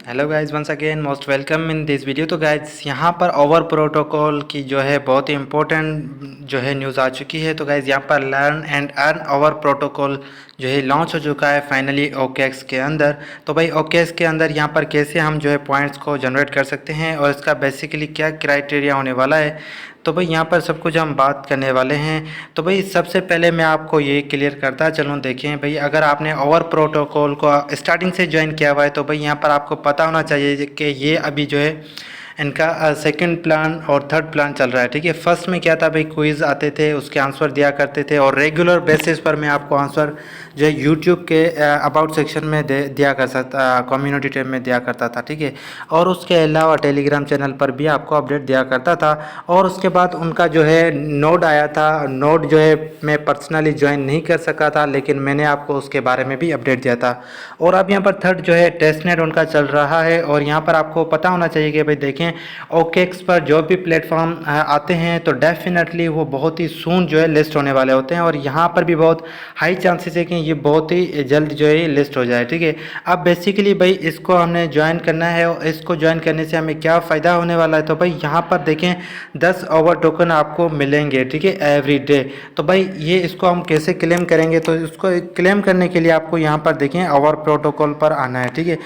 Hello guys, once again most welcome in this video. तो guys यहाँ पर over protocol की जो है बहुत ही इम्पोर्टेंट जो है न्यूज़ आ चुकी है। तो गाइस यहाँ पर learn and earn over protocol जो है लॉन्च हो चुका है फाइनली ओकेएक्स के अंदर। तो भाई ओकेएक्स के अंदर यहाँ पर कैसे हम जो है पॉइंट्स को जनरेट कर सकते हैं और इसका बेसिकली क्या क्राइटेरिया होने वाला है, तो भाई यहाँ पर सब कुछ हम बात करने वाले हैं। तो भाई सबसे पहले मैं आपको ये क्लियर करता चलूँ। देखें भाई, अगर आपने ओवर प्रोटोकॉल को स्टार्टिंग से ज्वाइन किया हुआ है तो भाई यहाँ पर आपको पता होना चाहिए कि ये अभी जो है इनका सेकंड प्लान और थर्ड प्लान चल रहा है। ठीक है, फर्स्ट में क्या था भाई, क्विज़ आते थे, उसके आंसर दिया करते थे और रेगुलर बेसिस पर मैं आपको आंसर जो है यूट्यूब के अबाउट सेक्शन में दिया कर सकता, कम्युनिटी टैब में दिया करता था। ठीक है, और उसके अलावा टेलीग्राम चैनल पर भी आपको अपडेट दिया करता था। और उसके बाद उनका जो है नोड आया था, नोड जो है मैं पर्सनली ज्वाइन नहीं कर सका था, लेकिन मैंने आपको उसके बारे में भी अपडेट दिया था। और अब यहाँ पर थर्ड जो है टेस्टनेट उनका चल रहा है। और यहाँ पर आपको पता होना चाहिए कि भाई देखें, ओकेएक्स पर जो भी प्लेटफॉर्म आते हैं तो डेफिनेटली वो बहुत ही सून जो है लिस्ट होने वाले होते हैं और यहाँ पर भी बहुत हाई चांसेस है कि ये बहुत ही जल्द जो है लिस्ट हो जाए। ठीक है, अब बेसिकली भाई इसको हमने ज्वाइन करना है और इसको ज्वाइन करने से हमें क्या फ़ायदा होने वाला है। तो भाई यहाँ पर देखें 10 ओवर टोकन आपको मिलेंगे। ठीक है, एवरी डे। तो भाई ये इसको हम कैसे क्लेम करेंगे, तो इसको क्लेम करने के लिए आपको यहाँ पर देखें ओवर प्रोटोकॉल पर आना है। ठीक है,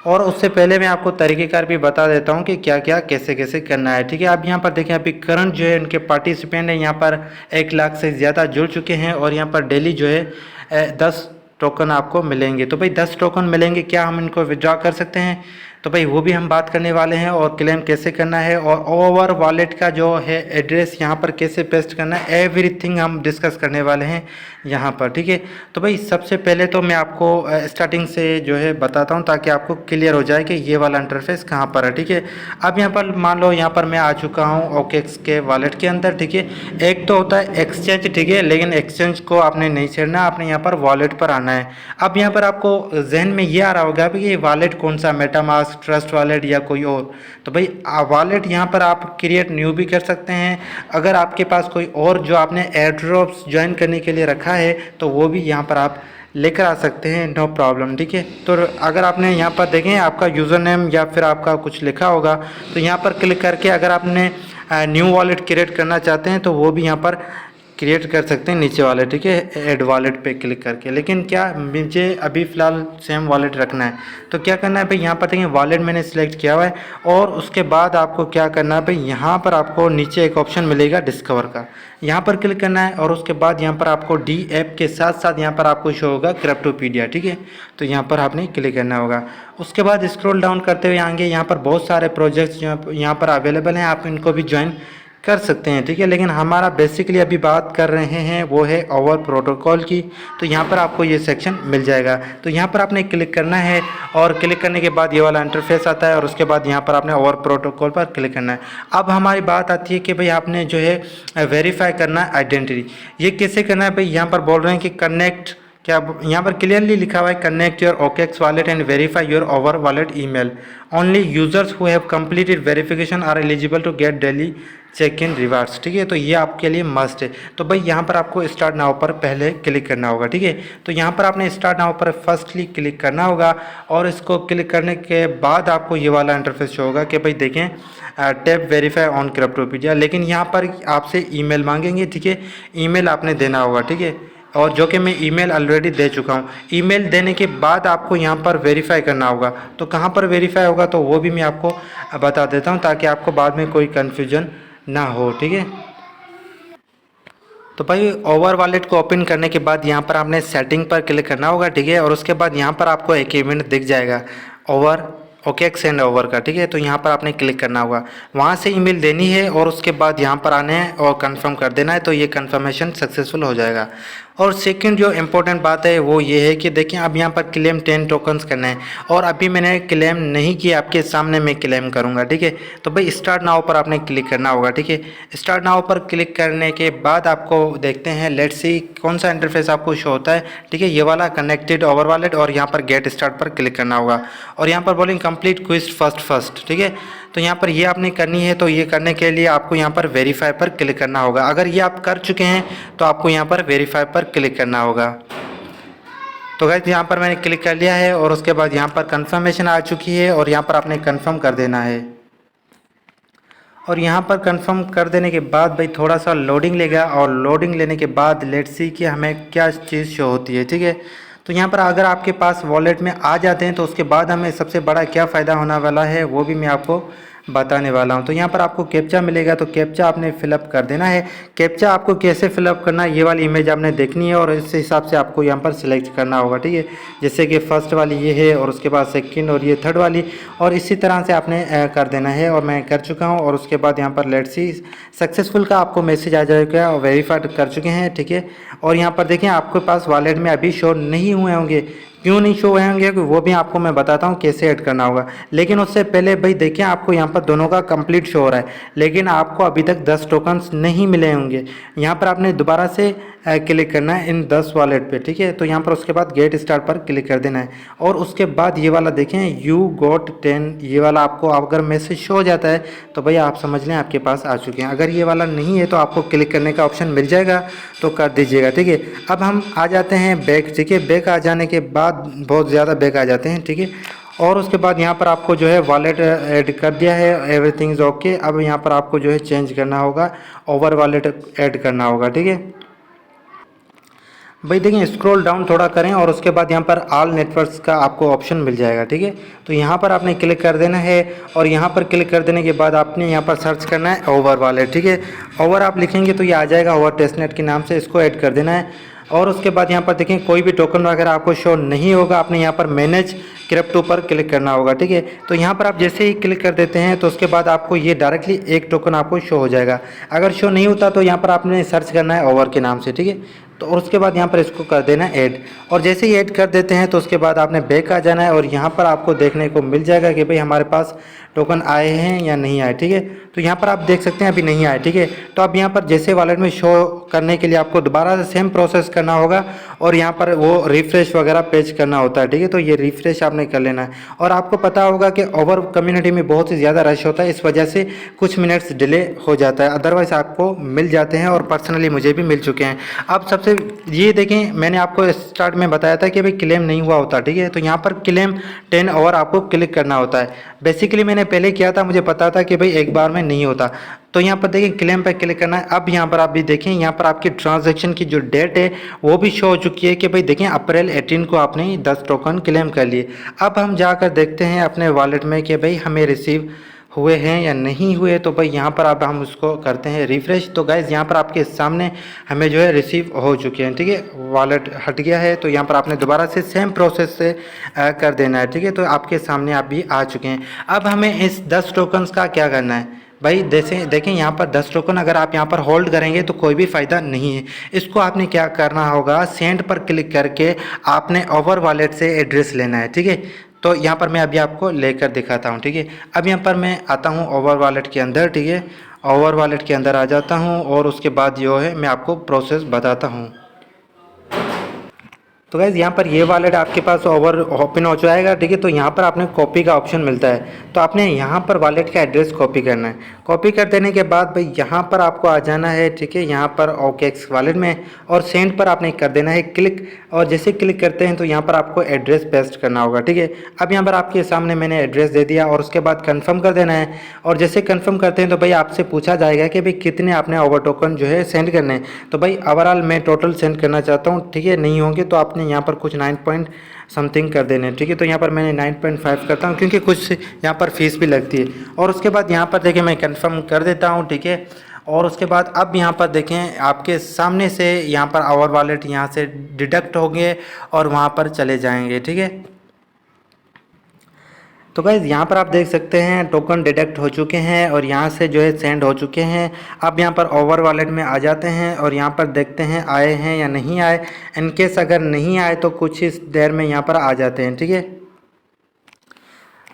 और उससे पहले मैं आपको तरीक़ेकार भी बता देता हूँ कि क्या क्या कैसे कैसे करना है। ठीक है, आप यहाँ पर देखें अभी करंट जो है इनके पार्टिसिपेंट है यहाँ पर 1 लाख से ज़्यादा जुड़ चुके हैं और यहाँ पर डेली जो है 10 टोकन आपको मिलेंगे। तो भाई 10 टोकन मिलेंगे, क्या हम इनको विड्रॉ कर सकते हैं, तो भाई वो भी हम बात करने वाले हैं और क्लेम कैसे करना है और ओवर वॉलेट का जो है एड्रेस यहाँ पर कैसे पेस्ट करना है, एवरीथिंग हम डिस्कस करने वाले हैं यहाँ पर। ठीक है, तो भाई सबसे पहले तो मैं आपको स्टार्टिंग से जो है बताता हूँ ताकि आपको क्लियर हो जाए कि ये वाला इंटरफेस कहाँ पर है। ठीक है, अब यहाँ पर मान लो यहाँ पर मैं आ चुका हूँ ओकेएक्स के वॉलेट के अंदर। ठीक है, एक तो होता है एक्सचेंज। ठीक है, लेकिन एक्सचेंज को आपने नहीं छेड़ना, आपने यहाँ पर वॉलेट पर आना है। अब यहाँ पर आपको जहन में ये आ रहा होगा कि ये वॉलेट कौन सा, मेटामास्क, ट्रस्ट वॉलेट या कोई और। तो भाई वॉलेट यहाँ पर आप क्रिएट न्यू भी कर सकते हैं। अगर आपके पास कोई और जो आपने एयर ड्रॉप्स ज्वाइन करने के लिए रखा है तो वो भी यहाँ पर आप लेकर आ सकते हैं, नो प्रॉब्लम। ठीक है, तो अगर आपने यहाँ पर देखें आपका यूज़र नेम या फिर आपका कुछ लिखा होगा तो यहाँ पर क्लिक करके अगर आपने न्यू वॉलेट क्रिएट करना चाहते हैं तो वो भी यहाँ पर क्रिएट कर सकते हैं नीचे वाले। ठीक है, ऐड वॉलेट पे क्लिक करके। लेकिन क्या मुझे अभी फ़िलहाल सेम वॉलेट रखना है तो क्या करना है भाई, यहाँ पर देखिए वॉलेट मैंने सिलेक्ट किया हुआ है और उसके बाद आपको क्या करना है भाई, यहाँ पर आपको नीचे एक ऑप्शन मिलेगा डिस्कवर का, यहाँ पर क्लिक करना है और उसके बाद यहाँ पर आपको डी ऐप के साथ साथ यहाँ पर आपको शो होगा क्रिप्टोपीडिया। ठीक है, तो यहाँ पर आपने क्लिक करना होगा। उसके बाद स्क्रॉल डाउन करते हुए आएंगे, यहाँ पर बहुत सारे प्रोजेक्ट्स यहाँ पर अवेलेबल हैं, आप इनको भी ज्वाइन कर सकते हैं। ठीक है, लेकिन हमारा बेसिकली अभी बात कर रहे हैं वो है ओवर प्रोटोकॉल की। तो यहाँ पर आपको ये सेक्शन मिल जाएगा, तो यहाँ पर आपने क्लिक करना है और क्लिक करने के बाद ये वाला इंटरफेस आता है और उसके बाद यहाँ पर आपने ओवर प्रोटोकॉल पर क्लिक करना है। अब हमारी बात आती है कि भाई आपने जो है वेरीफाई करना है आइडेंटिटी। ये कैसे करना है भाई, यहाँ पर बोल रहे हैं कि कनेक्ट, क्या यहाँ पर क्लियरली लिखा हुआ है connect your OKX wallet and verify your over wallet email. Only users who have completed verification are eligible to get daily check in rewards. ठीक है, तो ये आपके लिए मस्ट है। तो भाई यहाँ पर आपको स्टार्ट नाउ पर पहले क्लिक करना होगा। ठीक है, तो यहाँ पर आपने स्टार्ट नाउ पर फर्स्टली क्लिक करना होगा और इसको क्लिक करने के बाद आपको ये वाला इंटरफेस शो होगा कि भाई देखें टैप वेरीफाई ऑन क्रिप्टोपीडिया। लेकिन यहाँ पर आपसे ईमेल मांगेंगे। ठीक है, ईमेल आपने देना होगा। ठीक है, और जो कि मैं ईमेल ऑलरेडी दे चुका हूँ। ईमेल देने के बाद आपको यहाँ पर वेरीफाई करना होगा। तो कहाँ पर वेरीफाई होगा तो वो भी मैं आपको बता देता हूँ ताकि आपको बाद में कोई कन्फ्यूजन ना हो। ठीक है, तो भाई ओवर वॉलेट को ओपन करने के बाद यहाँ पर आपने सेटिंग पर क्लिक करना होगा। ठीक है, और उसके बाद यहाँ पर आपको एक इवेंट दिख जाएगा ओवर ओकेएक्स एंड ओवर का। ठीक है, तो यहाँ पर आपने क्लिक करना होगा, वहाँ से ईमेल देनी है और उसके बाद यहाँ पर आने हैं और कंफर्म कर देना है, तो ये कंफर्मेशन सक्सेसफुल हो जाएगा। और सेकंड जो इम्पोर्टेंट बात है वो ये है कि देखिए अब यहाँ पर क्लेम 10 टोकन्स करना है और अभी मैंने क्लेम नहीं किया, आपके सामने मैं क्लेम करूँगा। ठीक है, तो भाई स्टार्ट नाउ पर आपने क्लिक करना होगा। ठीक है, स्टार्ट नाउ पर क्लिक करने के बाद आपको देखते हैं, लेट्स सी कौन सा इंटरफेस आपको शो होता है। ठीक है, ये वाला कनेक्टेड ओवर वॉलेट और यहाँ पर गेट स्टार्ट पर क्लिक करना होगा और यहाँ पर बोलेंगे कंप्लीट क्विज फर्स्ट। ठीक है, तो यहाँ पर ये आपने करनी है। तो ये करने के लिए आपको यहाँ पर वेरीफाई पर क्लिक करना होगा। अगर ये आप कर चुके हैं तो आपको यहाँ पर वेरीफाई पर क्लिक करना होगा। तो गाइस यहाँ पर मैंने क्लिक कर लिया है और उसके बाद यहाँ पर कंफर्मेशन आ चुकी है और यहाँ पर आपने कंफर्म कर देना है। और यहाँ पर कंफर्म कर देने के बाद भाई थोड़ा सा लोडिंग लेगा और लोडिंग लेने के बाद लेट्स सी कि हमें क्या चीज़ शो होती है, ठीक है। तो यहाँ पर अगर आपके पास वॉलेट में आ जाते हैं तो उसके बाद हमें सबसे बड़ा क्या फ़ायदा होने वाला है वो भी मैं आपको बताने वाला हूँ। तो यहाँ पर आपको कैप्चा मिलेगा, तो कैप्चा आपने फिलअप कर देना है। कैप्चा आपको कैसे फिलअप करना है ये वाली इमेज आपने देखनी है और इस हिसाब से आपको यहाँ पर सिलेक्ट करना होगा, ठीक है। जैसे कि फर्स्ट वाली ये है और उसके बाद सेकंड और ये थर्ड वाली, और इसी तरह से आपने कर देना है। और मैं कर चुका हूँ और उसके बाद यहाँ पर लेट्स सी सक्सेसफुल का आपको मैसेज आ जाएगा और वेरीफाइड कर चुके हैं, ठीक है। और यहाँ पर देखें आपके पास वॉलेट में अभी शो नहीं हुए होंगे, क्यों नहीं शो होंगे वो भी आपको मैं बताता हूँ कैसे ऐड करना होगा। लेकिन उससे पहले भाई देखिए आपको यहाँ पर दोनों का कंप्लीट शो हो रहा है, लेकिन आपको अभी तक 10 टोकन्स नहीं मिले होंगे। यहाँ पर आपने दोबारा से क्लिक करना है इन 10 वॉलेट पे, ठीक है। तो यहाँ पर उसके बाद गेट स्टार्ट पर क्लिक कर देना है और उसके बाद ये वाला देखें यू गॉट 10, ये वाला आपको अगर मैसेज शो हो जाता है तो भाई आप समझ लें आपके पास आ चुके हैं। अगर ये वाला नहीं है तो आपको क्लिक करने का ऑप्शन मिल जाएगा तो कर दीजिएगा, ठीक है। अब हम आ जाते हैं बैक, ठीक है। बैक आ जाने के बाद बहुत ज़्यादा बैक आ जाते हैं, ठीक है। और उसके बाद यहाँ पर आपको जो है वॉलेट ऐड कर दिया है, एवरीथिंग इज़ ओके। अब यहाँ पर आपको जो है चेंज करना होगा, ओवर वॉलेट ऐड करना होगा, ठीक है भाई। देखिए स्क्रॉल डाउन थोड़ा करें और उसके बाद यहाँ पर ऑल नेटवर्क्स का आपको ऑप्शन मिल जाएगा, ठीक है। तो यहाँ पर आपने क्लिक कर देना है और यहाँ पर क्लिक कर देने के बाद आपने यहाँ पर सर्च करना है ओवर वॉलेट, ठीक है। ओवर आप लिखेंगे तो ये आ जाएगा ओवर टेस्टनेट के नाम से, इसको ऐड कर देना है। और उसके बाद यहाँ पर देखें कोई भी टोकन वगैरह आपको शो नहीं होगा, आपने यहाँ पर मैनेज क्रिप्टो पर क्लिक करना होगा, ठीक है। तो यहाँ पर आप जैसे ही क्लिक कर देते हैं तो उसके बाद आपको ये डायरेक्टली एक टोकन आपको शो हो जाएगा। अगर शो नहीं होता तो यहाँ पर आपने सर्च करना है ओवर के नाम से, ठीक है। तो और उसके बाद यहाँ पर इसको कर देना है ऐड, और जैसे ही ऐड कर देते हैं तो उसके बाद आपने बैक आ जाना है और यहाँ पर आपको देखने को मिल जाएगा कि भाई हमारे पास टोकन आए हैं या नहीं आए, ठीक है। तो यहाँ पर आप देख सकते हैं अभी नहीं आए, ठीक है। तो अब यहाँ पर जैसे वॉलेट में शो करने के लिए आपको दोबारा से सेम प्रोसेस करना होगा और यहाँ पर वो रिफ्रेश वगैरह पेज करना होता है, ठीक है। तो ये रिफ्रेश आपने कर लेना है और आपको पता होगा कि ओवर कम्युनिटी में बहुत ही ज़्यादा रश होता है, इस वजह से कुछ मिनट्स डिले हो जाता है, अदरवाइज़ आपको मिल जाते हैं और पर्सनली मुझे भी मिल चुके हैं। अब सबसे ये देखें मैंने आपको स्टार्ट में बताया था कि भाई क्लेम नहीं हुआ होता, ठीक है। तो यहाँ पर क्लेम 10 ओवर आपको क्लिक करना होता है। बेसिकली मैंने पहले किया था, मुझे पता था कि भाई एक बार में नहीं होता। तो यहाँ पर देखिए क्लेम पर क्लिक करना है। अब यहाँ पर आप भी देखें यहाँ पर आपकी ट्रांजैक्शन की जो डेट है वो भी शो हो चुकी है कि भाई देखें अप्रैल 18 को आपने 10 टोकन क्लेम कर लिए। अब हम जाकर देखते हैं अपने वॉलेट में कि भाई हमें रिसीव हुए हैं या नहीं हुए। तो भाई यहाँ पर अब हम उसको करते हैं रिफ़्रेश। तो गाइज़ यहाँ पर आपके सामने हमें जो है रिसीव हो चुके हैं, ठीक है। वॉलेट हट गया है तो यहाँ पर आपने दोबारा से सेम प्रोसेस से कर देना है, ठीक है। तो आपके सामने आप भी आ चुके हैं। अब हमें इस 10 टोकन्स का क्या करना है भाई, जैसे देखें यहाँ पर 10 टोकन अगर आप यहाँ पर होल्ड करेंगे तो कोई भी फ़ायदा नहीं है। इसको आपने क्या करना होगा, सेंड पर क्लिक करके आपने ओवर वॉलेट से एड्रेस लेना है, ठीक है। तो यहाँ पर मैं अभी आपको लेकर दिखाता हूँ, ठीक है। अब यहाँ पर मैं आता हूँ ओवर वॉलेट के अंदर, ठीक है। ओवर वॉलेट के अंदर आ जाता हूँ और उसके बाद जो है मैं आपको प्रोसेस बताता हूँ। तो गाइज़ यहाँ पर ये वॉलेट आपके पास ओपन हो जाएगा, ठीक है। तो यहाँ पर आपने कॉपी का ऑप्शन मिलता है, तो आपने यहाँ पर वॉलेट का एड्रेस कॉपी करना है। कॉपी कर देने के बाद भाई यहाँ पर आपको आ जाना है, ठीक है, यहाँ पर OKX वॉलेट में, और सेंड पर आपने कर देना है क्लिक। और जैसे क्लिक करते हैं तो यहाँ पर आपको एड्रेस पेस्ट करना होगा, ठीक है। अब यहाँ पर आपके सामने मैंने एड्रेस दे दिया और उसके बाद कन्फर्म कर देना है। और जैसे कन्फर्म करते हैं तो भाई आपसे पूछा जाएगा कि भाई कितने आपने ओवर टोकन जो है सेंड करने हैं। तो भाई ओवरऑल मैं टोटल सेंड करना चाहता हूँ, ठीक है। नहीं होंगे तो आपने यहाँ पर कुछ 9 पॉइंट समथिंग कर देने, ठीक है। तो यहाँ पर मैंने 9.5 करता हूँ क्योंकि कुछ यहाँ पर फीस भी लगती है। और उसके बाद यहाँ पर देखिए मैं कंफर्म कर देता हूँ, ठीक है। और उसके बाद अब यहाँ पर देखें आपके सामने से यहाँ पर ओवर वॉलेट यहाँ से डिडक्ट होंगे और वहाँ पर चले जाएंगे, ठीक है। तो गाइज़ यहाँ पर आप देख सकते हैं टोकन डिडक्ट हो चुके हैं और यहाँ से जो है सेंड हो चुके हैं। अब यहाँ पर ओवर वॉलेट में आ जाते हैं और यहाँ पर देखते हैं आए हैं या नहीं आए। इनकेस अगर नहीं आए तो कुछ ही देर में यहाँ पर आ जाते हैं, ठीक है।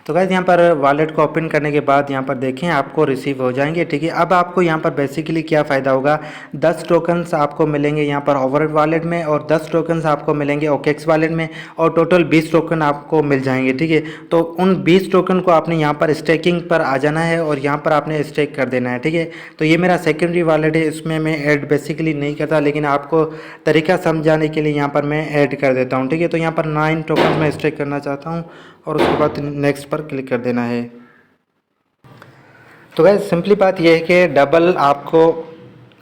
तो गाइस यहाँ पर वॉलेट को ओपन करने के बाद यहाँ पर देखें आपको रिसीव हो जाएंगे, ठीक है। अब आपको यहाँ पर बेसिकली क्या फ़ायदा होगा, 10 टोकन्स आपको मिलेंगे यहाँ पर ओवर वॉलेट में और 10 टोकन्स आपको मिलेंगे ओकेक्स वॉलेट में और टोटल 20 टोकन आपको मिल जाएंगे, ठीक है। तो उन 20 टोकन को आपने यहाँ पर स्टेकिंग पर आ जाना है और यहाँ पर आपने स्टेक कर देना है, ठीक है। तो ये मेरा सेकेंडरी वॉलेट है, इसमें मैं ऐड बेसिकली नहीं करता, लेकिन आपको तरीका समझाने के लिए यहाँ पर मैं ऐड कर देता हूँ, ठीक है। तो यहाँ पर 9 टोकन मैं स्टेक करना चाहता हूँ और उसके बाद नेक्स्ट पर क्लिक कर देना है। तो गाइस सिंपली बात यह है कि डबल आपको,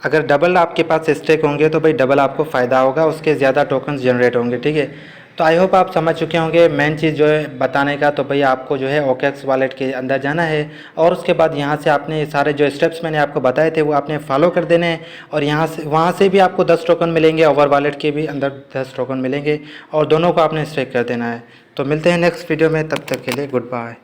अगर डबल आपके पास स्टेक होंगे तो भाई डबल आपको फ़ायदा होगा, उसके ज़्यादा टोकन्स जनरेट होंगे, ठीक है। तो आई होप आप समझ चुके होंगे मेन चीज़ जो है बताने का। तो भाई आपको जो है ओकेक्स वॉलेट के अंदर जाना है और उसके बाद यहाँ से आपने सारे जो स्टेप्स मैंने आपको बताए थे वो आपने फॉलो कर देने हैं और यहाँ से वहाँ से भी आपको 10 टोकन मिलेंगे, ओवर वॉलेट के भी अंदर 10 टोकन मिलेंगे और दोनों को आपने स्टेक कर देना है। तो मिलते हैं नेक्स्ट वीडियो में, तब तक के लिए गुड बाय।